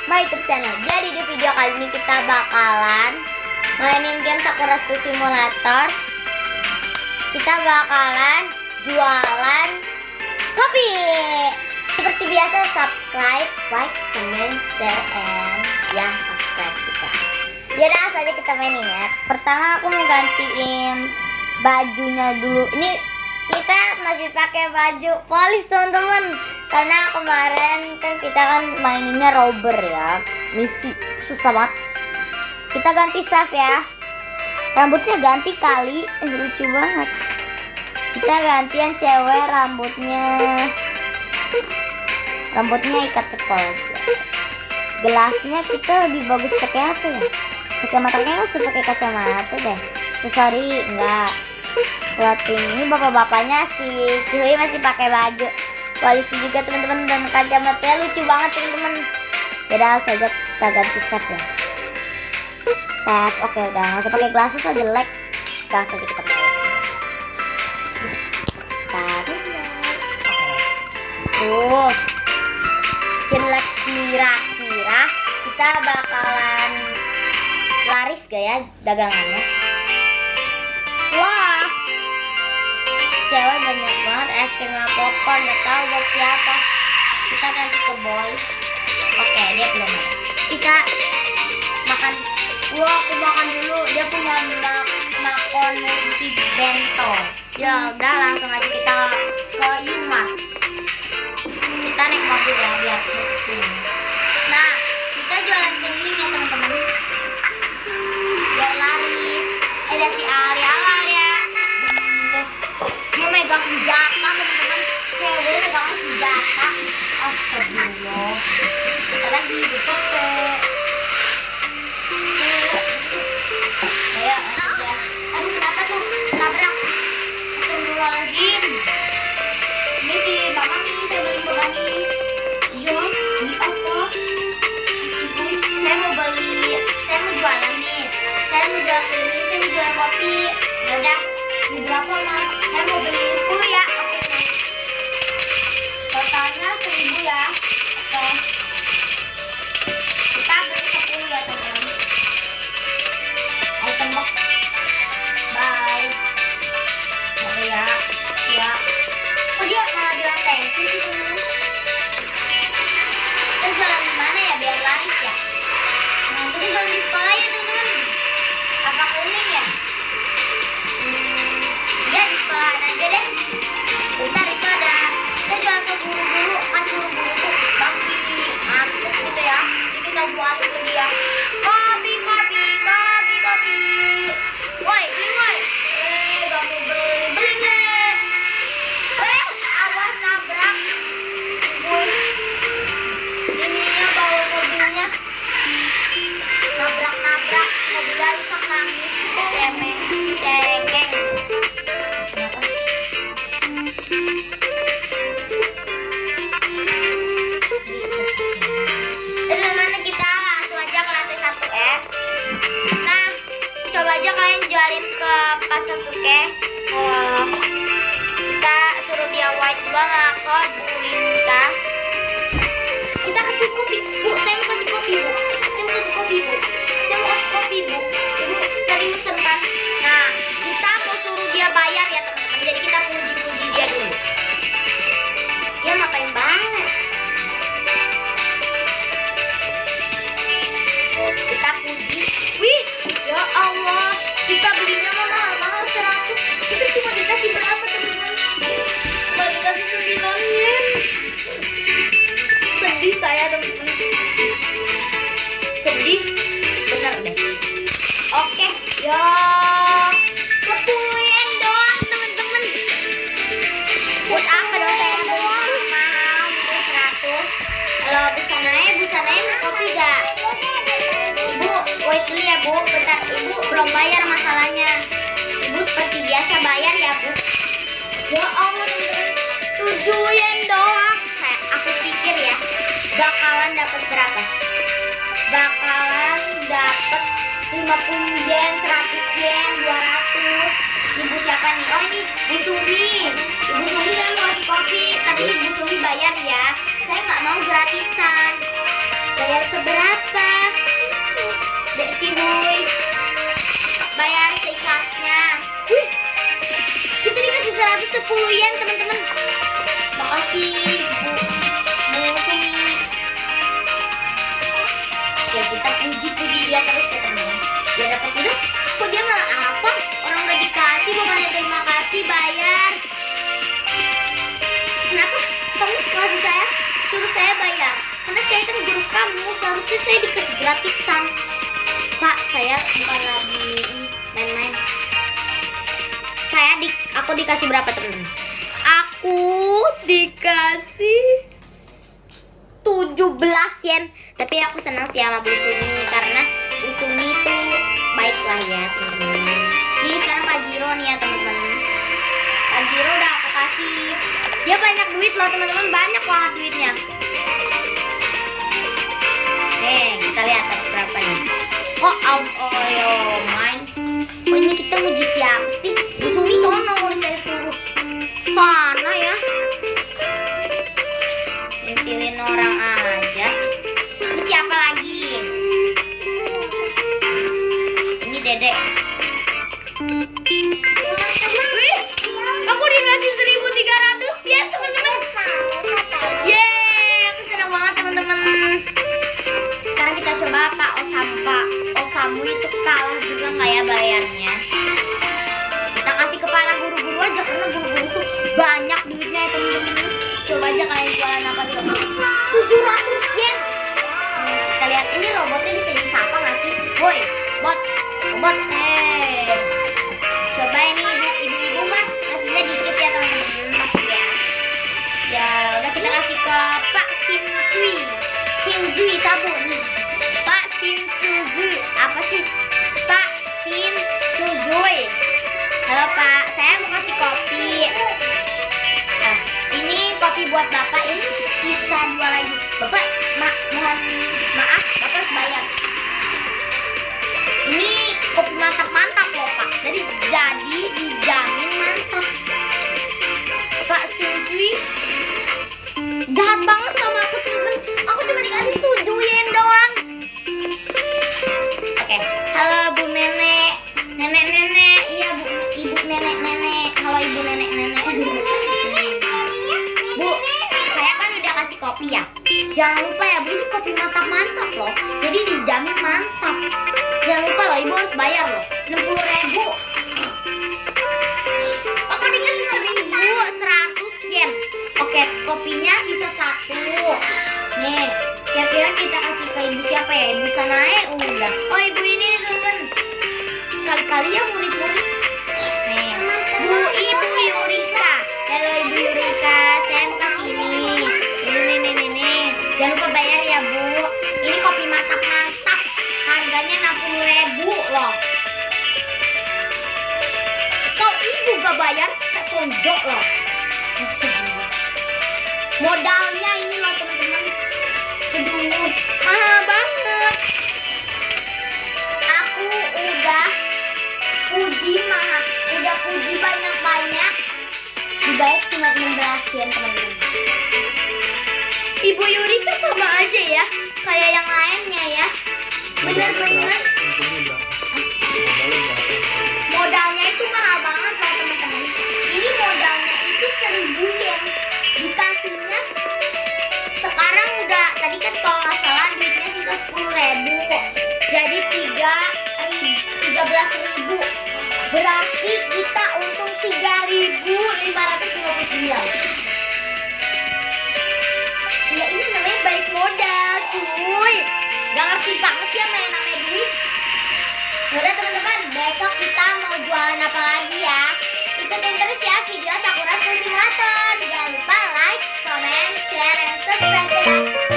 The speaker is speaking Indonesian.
my YouTube channel. Jadi di video kali ini kita bakalan mainin game Sakura School Simulator. Kita bakalan jualan kopi. Seperti biasa, subscribe, like, comment, share, and ya subscribe kita. Ya langsung aja kita mainin ya. Pertama aku mau gantiin bajunya dulu. Ini kita masih pakai baju polis teman-teman, karena kemarin kan kita kan maininnya robber ya, misi susah banget. Kita ganti save ya, rambutnya ganti kali, lucu banget. Kita gantian cewek, rambutnya ikat cepol. Gelasnya kita lebih bagus pakai apa ya? Kacamata, kayaknya harus pakai kacamata deh. Sorry, enggak. Clothing ini bapak-bapaknya si Cuy masih pakai baju polisi juga teman-teman, dan kacamatanya lucu banget teman-teman. Udah saja kita ganti save ya. Save, oke udah nggak usah pakai glasses aja, jelek. Gas aja kita pakai. Tuh, kira-kira kita bakalan laris gak ya dagangannya? Wah, cewek banyak banget, es krim sama popcorn, gak tahu buat siapa. Kita ganti ke boy. Oke, dia belum ada. Kita makan. Wah, aku makan dulu. Dia punya makonochi bento. Ya udah, langsung aja kita ke Yuma. Kita naik mobil ya biar sini. Nah, kita jualan keliling ya teman-teman. Biar laris. Ada si Alia ya. Dia megang senjata teman-teman. Cewek megang senjata. Astagfirullah. Kita lagi disotek. Ayo aja. Aduh, kenapa tuh? Tabrak. Astagfirullahaladzim. Ini si Mama nih, saya beli Mama nih. Iya, ini apa? Saya mau jualan nih. Saya mau jual keliling, saya mau jual kopi. Ya udah, ini berapa mas? Saya mau beli 10 ya. Oke mas. Totalnya 1000 ya. Oke. Kita beli 10 ya teman-teman. Item box. Bye. Oke ya. Ya. Oh dia malah bilang thank you sih teman-teman. Kita jualan di mana ya biar laris ya? Nah, kita jualan di sekolah ya teman-teman. Apa kuning ya? Ya di sekolahan aja deh. Bentar, itu ada. Kita jual ke guru-guru. Kan guru-guru tuh pasti ngantuk gitu ya. Jadi kita jual ke dia. Kopi. Woi, beli woi. Gak mau beli. Awas nabrak. Woi. Ininya bawa mobilnya. Nabrak. Mobilnya rusak nangis. Cengeng. Teman-teman, kita langsung aja ke lantai 1F. Nah, coba aja kalian jualin ke Pak Sasuke. Kita suruh dia white dulu sama ke Bu Rinka. Kita kasih kopi. Bu, saya mau kasih kopi bu. Ibu tadi mesen kan. Nah, kita mau suruh dia bayar ya teman-teman. Jadi kita puji dia dulu. Dia ngapain banget? Kita puji. Wih, ya Allah. Kita belinya mahal 100. Kita cuma dikasih berapa teman-teman? Cuma dikasih 9 yen. Sedih saya teman-teman. Sedih. Bener deh. Oke, ya 10 yen doang teman-teman. Buat apa dong saya beli mahal gitu 100? Kalau busananya mau kopi gak? Ibu, wait dulu ya bu. Bentar, ibu belum bayar masalahnya. Ibu seperti biasa bayar ya bu. Ya Allah teman-teman, 7 yen doang. Aku pikir ya bakalan dapat berapa? Bakalan dapat 50 yen, 100 yen, 200. Ibu siapa nih? Oh ini Bu Sumi. Ibu Sumi saya mau kasih kopi, tapi Ibu Sumi bayar ya. Saya nggak mau gratisan. Bayar seberapa? 10 yen teman-teman. Makasih Bu Sumi. Ya kita puji dia terus ya teman-teman. Dia dapat udah. Kok dia malah apa? Orang udah dikasih bukannya terima kasih bayar. Kenapa kamu ngasih saya? Suruh saya bayar. Karena saya kan guru kamu, seharusnya saya dikasih gratisan. Pak, saya bukan lagi main-main. Aku dikasih berapa teman-teman? Aku dikasih 17 yen. Tapi aku senang sih sama Bu Sumi karena Bu Sumi itu baik lah ya teman-teman. Nih sekarang Pak Jiro nih ya teman-teman. Pak Jiro udah aku kasih. Dia banyak duit loh teman-teman, banyak banget duitnya. Kita lihat berapa nih. Kok out Oreo main? Kok ini kita muji siapa sih? Bu Sumi sono boleh saya suruh sana ya. Intilin orang aja. Ini siapa lagi? Ini Dedek. Wih, aku dikasih 1.300 ya teman-teman. Yeay, aku senang banget teman-teman. Sekarang kita coba Pak Osamu itu kalah juga nggak ya bayarnya? Kita kasih ke para guru-guru aja karena guru-guru itu banyak duitnya ya teman-teman. Coba aja kalian jualan apa dulu? 700 yen. Kita lihat ini robotnya bisa disapa nggak sih? Woi, robot. Coba ini ibu-ibu mah ngasihnya dikit ya teman-teman pasti ya. Ya udah kita kasih ke Pak Shinzui sabun. Pak Shinzui apa sih? Pak Shinzui. Halo Pak, saya mau kasih kopi. Nah, ini kopi buat Bapak, ini sisa 2 lagi. Bapak mohon maaf, Bapak harus bayar. Ini kopi mantap-mantap loh Pak. Jadi dijamin mantap. Pak Shinzui jahat banget sama aku temen. Aku cuma dikasih 7 yen doang. Oke, halo Bu Nenek. Nenek. Iya Bu, Ibu Nenek. Halo Ibu Nenek. Bu, saya kan udah kasih kopi ya. Jangan lupa ya Bu, ini kopi mantap-mantap loh. Jadi dijamin mantap. Jangan lupa loh, Ibu harus bayar loh. 60.000. Aku dikasih 1.100 yen. Oke, kopinya sisa 1. Nih, kira-kira kita kasih ke ibu siapa ya? Ibu Sanae udah. Oh, ibu ini nih teman-teman. Sekali-kali ya murid-murid. Nih, Ibu Yurika. Halo Ibu Yurika, saya mau kasih ini. Nih. Jangan lupa bayar ya Bu. Ini kopi mantap-mantap. Harganya 60.000 loh. Kalau ibu gak bayar, saya tonjok loh. Modalnya ini loh teman-teman. Aduh, mahal banget. Aku udah puji banyak-banyak. Dibayar cuma 16 yen teman-teman. Ibu Yurika sama aja ya, kayak yang lainnya ya. Bener-bener. Modalnya itu mahal banget loh teman-teman. Ini modalnya itu 1.000 yen. Dikasihnya sekarang udah, tadi kan kalau nggak salah duitnya sisa 10.000. Jadi 13.000. Berarti kita untung 3.559. Ya ini namanya balik modal cuy. Gak ngerti banget ya main namanya duit. Yaudah teman-teman, besok kita mau jualan apa lagi ya. Ikutin terus ya video Sakura School Simulator. Jangan lupa like, comment, share, and subscribe ya.